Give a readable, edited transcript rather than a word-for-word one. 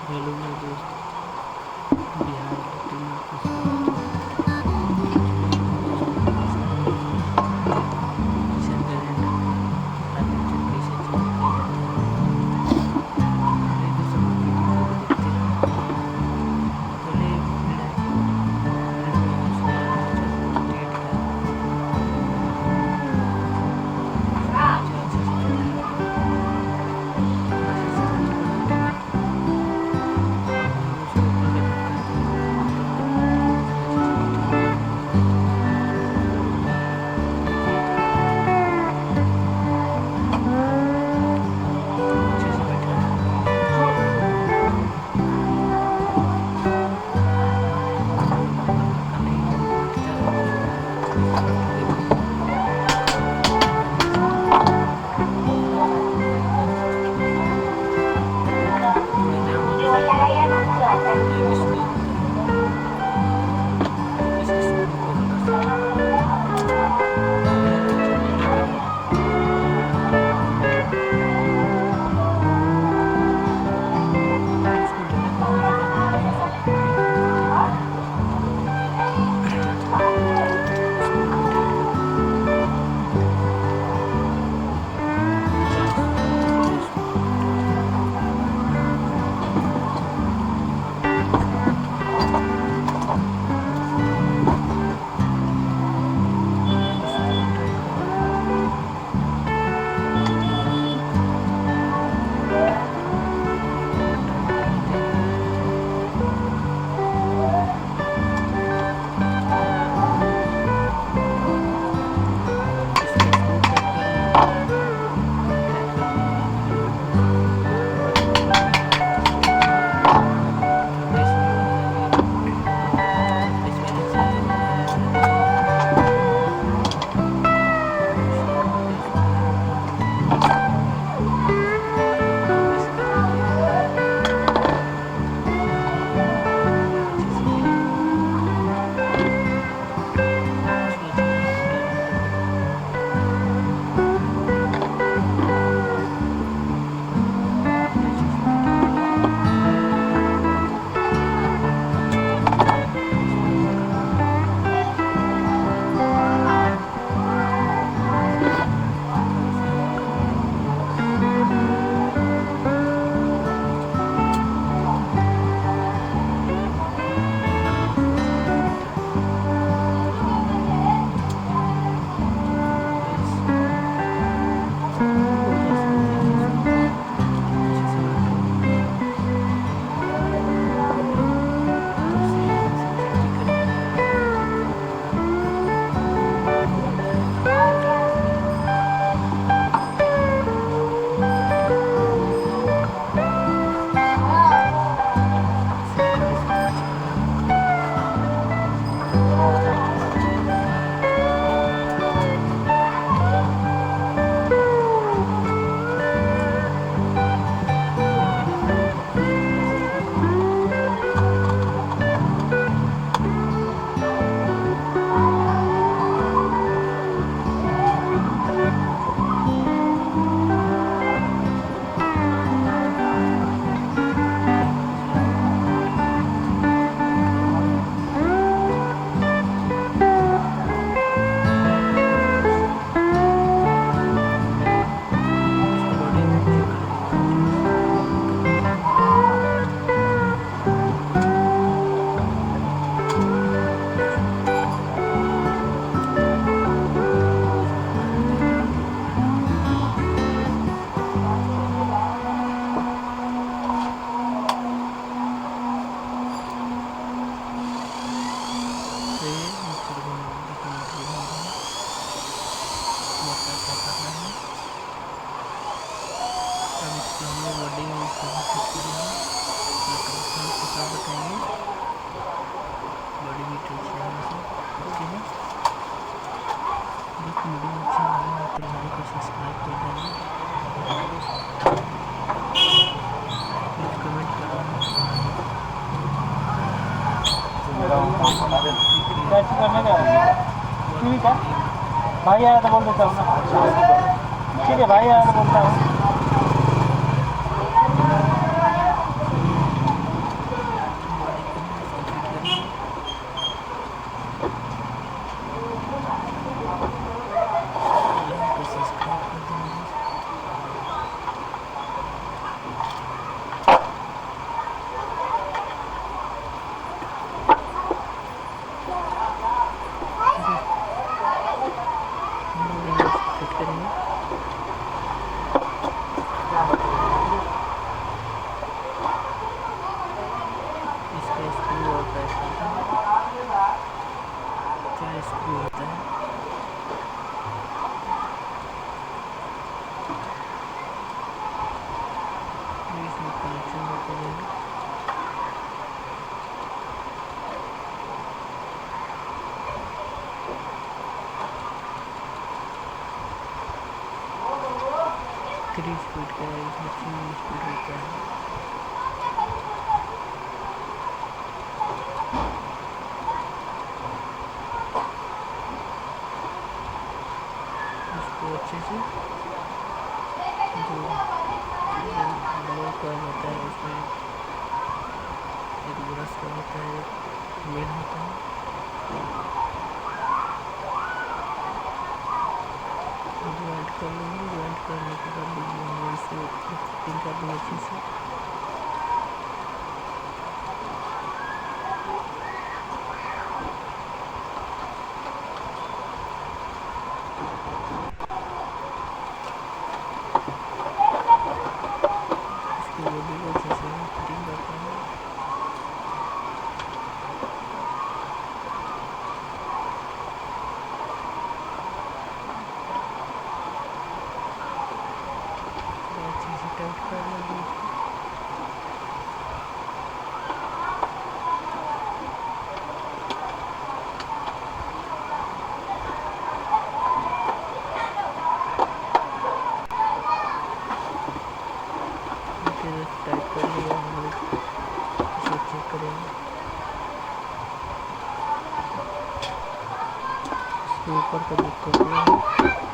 Hello मेरे दोस्त, Bihar little में आपका स्वागत है। एक्चुअली हम आज मिशन करेंगे आर्मेचर कैसे चेंज किया जाता है। पहले तो सब लोग वीडियो को भी देखते रहो। पहले फील्ड में उसका आर्मेचर क्रिएट किया, आर्मेचर अच्छे से क्रिएट किया, वैसे सब कुछ बना के हम उसको प्रोजेक्ट करते हैं। उसको अच्छे से फिटिंग अच्छे से बैठा है। नहीं बैठता है तो देखो मैंने एक स्क्रू होता है, इस स्क्रू को हटा सकते हैं। पहले आर्मेचर लेने के लिए उसको लेने का कोई ज़रूरत नहीं है, उसको खुद ही हम फिटिंग करेंगे। स्क्रू को टाइट करना है, चार पूरे स्क्रू को टाइट करना है। स्क्रू को टाइट करना है। टाइट करने के बाद इसको स्क्रू टाइट करना है। टाइट करने के बाद बेस निकालना है। बेस बैलेंस करके बनाया मैंने तो बेस बनाया। बेस करने के बाद अच्छे से फिटिंग उसको अच्छे से फिटिंग करके अच्छे से फिटिंग किया। इसको ऑन करना है। इसे ऑन करने के बाद बैठा है। बस बस देखिए इसको अच्छे से बैठा हुआ है। अब से इसे चेंज करेंगे। इसे कड़े से टच करना है। ऐसे करके इसे ऑन करने के लिए इसको लोडिंग चेक कर लीजिए। जब इसको लोडिंग करेंगे इसमें पानी देना है। से मिक्सर को दिखाने के लिए हम मोटा क्या करना है। अब इसकी हमने बॉडी में इसको फिट कर दिया है। इलेक्ट्रिशियन को सब बताएंगे, बॉडी भी ठीक है यहाँ से। ओके है। दोस्त वीडियो अच्छा लगा हो तो लाइक और सब्सक्राइब कर देना। प्लीज़ कमेंट करना अपनी प्रतिक्रिया। बहुत धन्यवाद। भाई आया तो बोल देता हूँ ना। ठीक है भाई आया तो बोलता हूँ। 3 स्पीड का है, इसमें 3 स्पीड होता है। इसको अच्छे से जो ब्लो का होता है उसमें एक ब्रश का होता है, मेन होता है, ज्वाइंट कर लेंगे। ज्वाइंट करने के बाद इसे फिटिंग कर देंगे अच्छे से। इसकी बॉडी को अच्छे से फिटिंग करते हैं। अच्छे से टाइट कर लेंगे। टाइट कर लिया हम लोग, इसे चेक करेंगे। इसके ऊपर का जो कपड़ा है